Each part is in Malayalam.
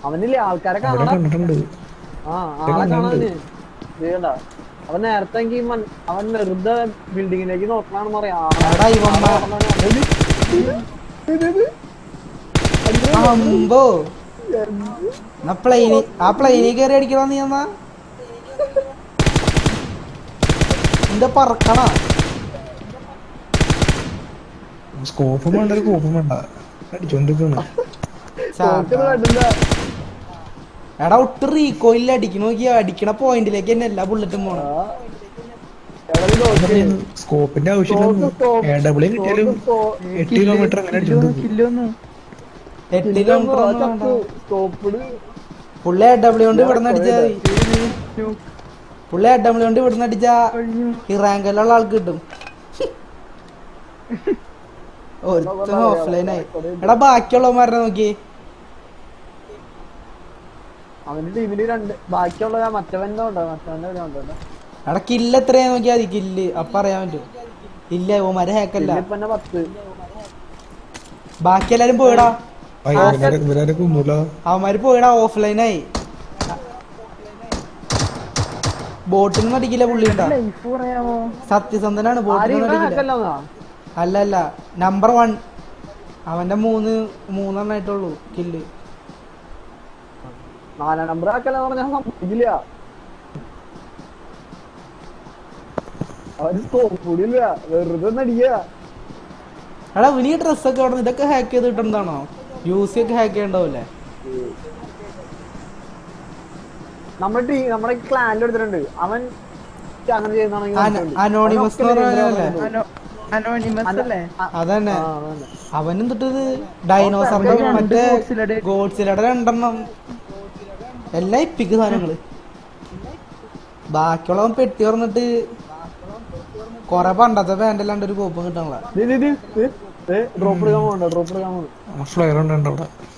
അവനില്ലേ ആൾക്കാരെ അവരെ കാണാ. കണ്ടിട്ടുണ്ട്. ആ ആളെ കാണാന് ചെയ്യണ്ട. അവൻ നേരത്തെ അവൻ വെറുതെ ബിൽഡിങ്ങിലേക്ക് നോക്കണാണെന്ന് പറയാം. എടാ ഇവന്മാ അമ്പോ എന്നാ പ്ലെയിന് ആ പ്ലെയിനിൽ കയറി അടിക്കണ നീ എന്നാ എന്താ പറക്കണ സ്കോപ്പും വേണ്ട ഒരു കോപ്പും വേണ്ട അടിച്ചോണ്ടിരിക്കാണ്. എടാ ഒട്ടും റീകോയിലിൽ അടിക്കണ നോക്കിയാ അടിക്കണ പോയിന്റിലേക്ക് തന്നെ എല്ലാ ബുള്ളറ്റും പോണം. സ്കോപ്പിന്റെ ആവശ്യമില്ല. AW കിട്ടിയാലും 8 കിലോമീറ്റർ അങ്ങനെ അടിച്ചോണ്ട് പോകും. 8 കിലോമീറ്റർ ഒന്നും വേണ്ട. പുള്ളി AW കൊണ്ട് ഇവിടുന്ന് അടിച്ചാ മതി. പുള്ളി AW കൊണ്ട് ഇവിടുന്ന് അടിച്ചാ ഇറാങ്കലുള്ള ആൾക്ക് കിട്ടും. ഒരുത്തനും ഓഫ്ലൈനായി. എടാ ബാക്കിയുള്ളവന്മാരെ നോക്കി അവന്റെ ടീമില് ബാക്കിയുള്ള മറ്റവന്റെ ഉണ്ടോ. എടാ കില്ല് എത്രയാ നോക്കിയാ മതി. കില്ല് അപ്പൊ അറിയാൻ പറ്റും. ഇല്ല ഓമാരെ ഹാക്കല്ല. 10. ബാക്കി എല്ലാരും പോയിടാ. അവന്മാര് പോയിടാ ഓഫ്ലൈനായി. ബോട്ടിൽ അടിക്കില്ല പുള്ളി ഉണ്ടാ. സത്യസന്ധനാണ്. ബോട്ടിൽ അടിക്കില്ല. അല്ല നമ്പർ 1 അവന്റെ 3 കില്ല്. 4 നമ്പർ ആക്കല്ല ഞാൻ സമ്മതിക്കില്ല. അവര് സ്കോപ്പില്ല വെറുതെ നടിക്കുക. എടാ വലിയ ഡ്രസ്സൊക്കെ അവിടെ ഇതൊക്കെ ഹാക്ക് ചെയ്ത് കിട്ടുന്നതാണോ? യൂസി ഒക്കെ ഹാക്ക് ചെയ്യണ്ടാവൂലേ? നമ്മുടെ ക്ലാനിൽ എടുത്തിട്ടുണ്ട്. അവൻ അങ്ങനെ ചെയ്യുന്നതാണെങ്കിൽ അനോണിമസ് അതന്നെ. അവനും തൊട്ടത് ഡൈനോസറിന്റെ മറ്റേ ഗോഡ്സിലയുടെ 2 എല്ലാം ഇപ്പിക്ക് സാധനങ്ങള്. ബാക്കിയുള്ളവൻ പെട്ടി തുറന്നിട്ട് കൊറേ പണ്ടത്തെ പാൻറ്റല്ലാണ്ട് ഒരു കോപ്പം കിട്ടാനുള്ള.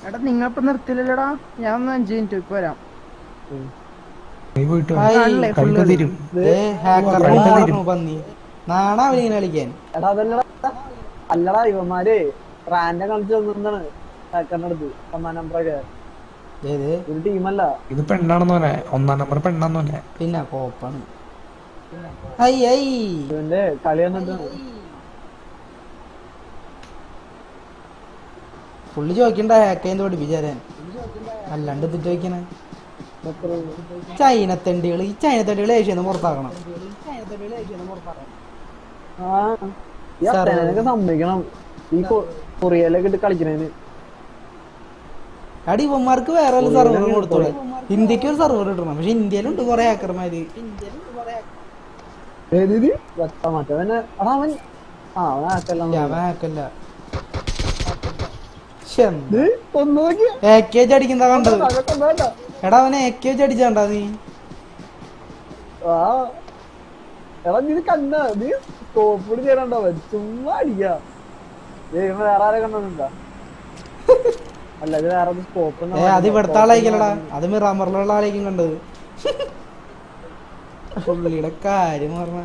എടാ നിങ്ങളിപ്പോ നിർത്തില്ലല്ലോടാ. ഞാൻ 5 മിനിറ്റ് വരാം. പന്നി നാണാ അവനിങ്ങനെ കളിക്കാൻ. അല്ലടാ ഇവന്മാര് റാൻഡം കളിച്ച് വന്നിട്ടാണ് ഹാക്കറിന്റെ അടുത്ത് 1 നമ്പറൊക്കെ. ഒരു ടീമല്ല ഇത്. പെണ്ണാണെന്നോനെ 1 നമ്പർ പെണ്ണാന്നോനെ. പിന്നെ കോപ്പാണ് ഇവന്റെ കളി വന്നിട്ടാണ്. പുള്ളി ചോദിക്കണ്ട ഹാക്കൈന്ന് പഠിപ്പിച്ചാരൻ. അല്ലാണ്ട് ഇത് ചോദിക്കണേ ചൈനത്തണ്ടികള്. ഈ ചൈനത്തണ്ടികള് ഏഷ്യന്ന് പുറത്താക്കണം. സമ്മതിക്കണം ഈ കൊറിയയിലൊക്കെ ഇട്ട് കളിക്കണേന്. അടി ഇവന്മാർക്ക് വേറെ വല്ല സർവർ കൊടുത്തോളെ. ഇന്ത്യക്ക് ഒരു സർവർ കിട്ടണം. പക്ഷെ ഇന്ത്യയിലുണ്ട് കൊറേ ഹാക്കർമാര്. അടിക്കുന്ന കണ്ടത്. എടാ അവനെ AK അടിച്ചാണ്ടാ നീ. കണ്ട നീ സ്കോപ്പ് ചെയ്യണ്ടാവ ചുമ്മാ അടിക്കാ. വേറെ ആരെ കണ്ടാ അല്ല ഇത് വേറെ സ്കോപ്പ്. അത് ഇവിടുത്തെ ആളായിക്കല്ലടാ. അത് മിറാമറിലുള്ള ആളായിരിക്കും കണ്ടത്. പുള്ളിയുടെ കാര്യം പറഞ്ഞ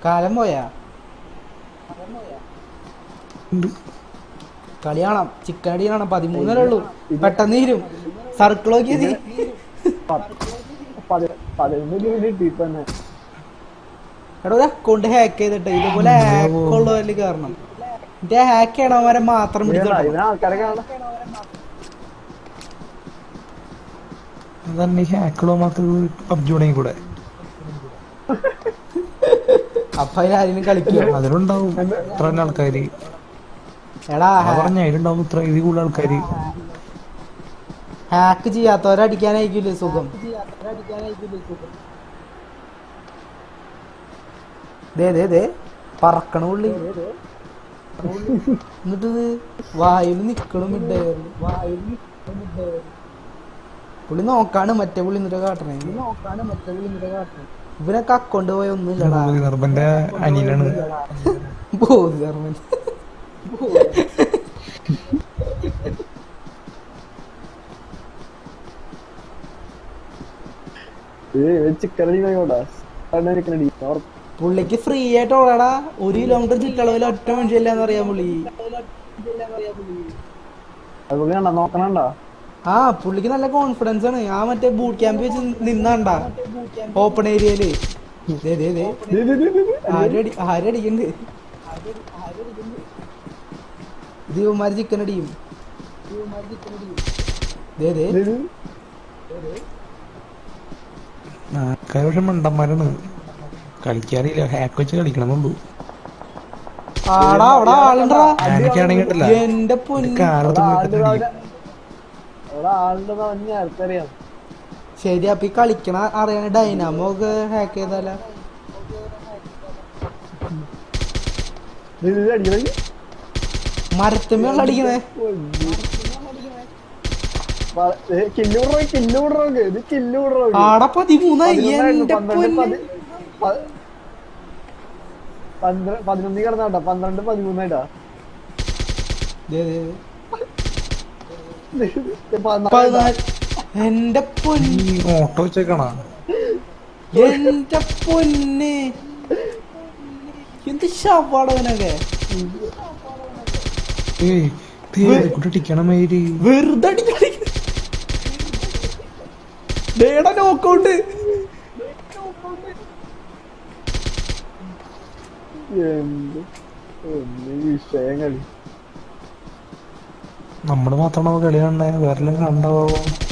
കാലം പോയാ. കളി കാണാം. ചിക്കൻ അടി കാണാം. 13 ഉള്ളൂ. പെട്ടെന്ന് തീരും. സർക്കിൾ നോക്കിയ നീ. എടാ ഒരു അക്കൗണ്ട് ഹാക്ക് ചെയ്തിട്ട് ഇതുപോലെ ഹാക്ക് ഉള്ളവരിൽ കയറണം. എന്റെ ഹാക്ക് ചെയ്യണവരെ മാത്രം പിടിച്ചോട്ടെ. അപ്പൊ അതിനാരും കളിക്കുക. അതിലുണ്ടാവും ഇത്ര ആൾക്കാര്. എടാ അതിലുണ്ടാവും ഇത്ര ഇത് കൂടുതൽ ആൾക്കാര്. ഹാക്ക് ചെയ്യാത്തവരടിക്കാനായിരിക്കില്ലേ സുഖം. ദേ പറക്കണ പുള്ളി. എന്നിട്ട് വായിൽ നിക്കണം. പുള്ളി നോക്കാണ് മറ്റേ പുള്ളി എന്നിട്ട് കാട്ടണേ. ഇവനൊക്കെ അക്കൗണ്ട് പോയ ഒന്നുമില്ലടാ. അനിയനാണ് ബോധർമ്മൻ. പുള്ളിക്ക് ഫ്രീ ആയിട്ട് ഓടാടാ. 1 കിലോമീറ്റർ ചുറ്റളവിൽ ഒറ്റ മനുഷ്യല്ലാന്ന് അറിയാം പുള്ളി. അതുപോലെ കണ്ട നോക്കണണ്ട. ആ പുള്ളിക്ക് നല്ല കോൺഫിഡൻസ് ആണ്. ആ മറ്റേ ബൂട്ട് ക്യാമ്പ് വെച്ച് നിന്നാണ്ട ഓപ്പൺ ഏരിയയില്. ആരടിക്കണ്ട് ദീവന്മാര് ചിക്കൻ അടിയും. പക്ഷെ മണ്ടന്മാരാണ്, കളിക്കാറില്ല, ഹാക്ക് വെച്ച് കളിക്കണമെന്നുള്ളൂ. ആടാ അവിടെ ആളുണ്ടാ. ഞാനൊക്കെയാണെങ്കിൽ എന്റെ പൊന്ന് അവിടെ ആളുണ്ടെന്ന് അവന് നേരത്തെ അറിയാം. ശരി. അപ്പൊ ഈ കളിക്കണ അറിയാൻ ഡൈനാമോ ഒക്കെ ഹാക്ക് ചെയ്താല മരത്തുമ്മയുള്ള അടിക്കണേ. ആടെ 13. എന്റെ പൊന്ന് 11 കിടന്നാട്ടാ, 12, 13 എന്റെ പൊന്ന് ഓട്ടോ വെച്ചേക്കണ. എന്റെ പൊന്ന് എന്ത് ശവാടവനൊക്കെ ടിക്കണമേരി വെറുതെ നോക്കൗട്ട്. വിഷയം കളി. നമ്മള് മാത്രമാണോ കളി കണ്ടേ? വേറെ കണ്ടാവോ?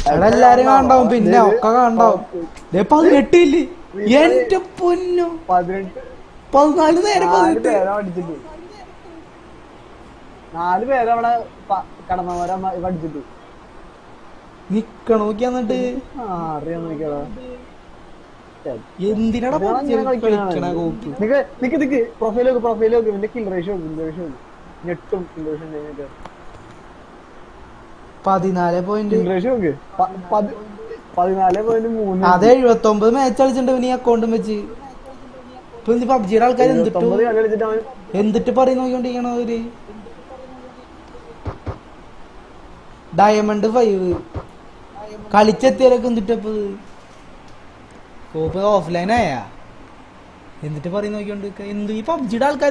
അവിടെ എല്ലാരും കണ്ടാവും, പിന്നെ ഒക്കെ കണ്ടാവും. 18 ഇല്ലേ എന്റെ പൊന്നു. 14 നേരം 4 പേരവിടെ കടന്നവരെ പഠിച്ചിട്ട് നിക്കണോക്കി. എന്നിട്ട് അറിയാൻ നോക്കിയാടാ എന്തിനാടാ പ്രൊഫൈലോക്ക് ഇവന്റെ കിൽ റേഷ്യോ ഞെട്ടും. 14 പോയിന്റ്. 14.3. അതെ 79 മാച്ച് കളിച്ചിട്ടുണ്ട് ഈ അക്കൗണ്ടും വെച്ച്. ഇപ്പൊ പബ്ജിയുടെ ആൾക്കാർ എന്തിട്ട് പറയും നോക്കിക്കൊണ്ടിരിക്കണ അവര്. ഡയമണ്ട് 5 കളിച്ചെത്തിയാലൊക്കെ എന്തിട്ടപ്പോ കോപ്പ് ഓഫ്ലൈൻ ആയാ. എന്നിട്ട് പറയും നോക്കിക്കൊണ്ട് എന്ത് ഈ പബ്ജിയുടെ ആൾക്കാർ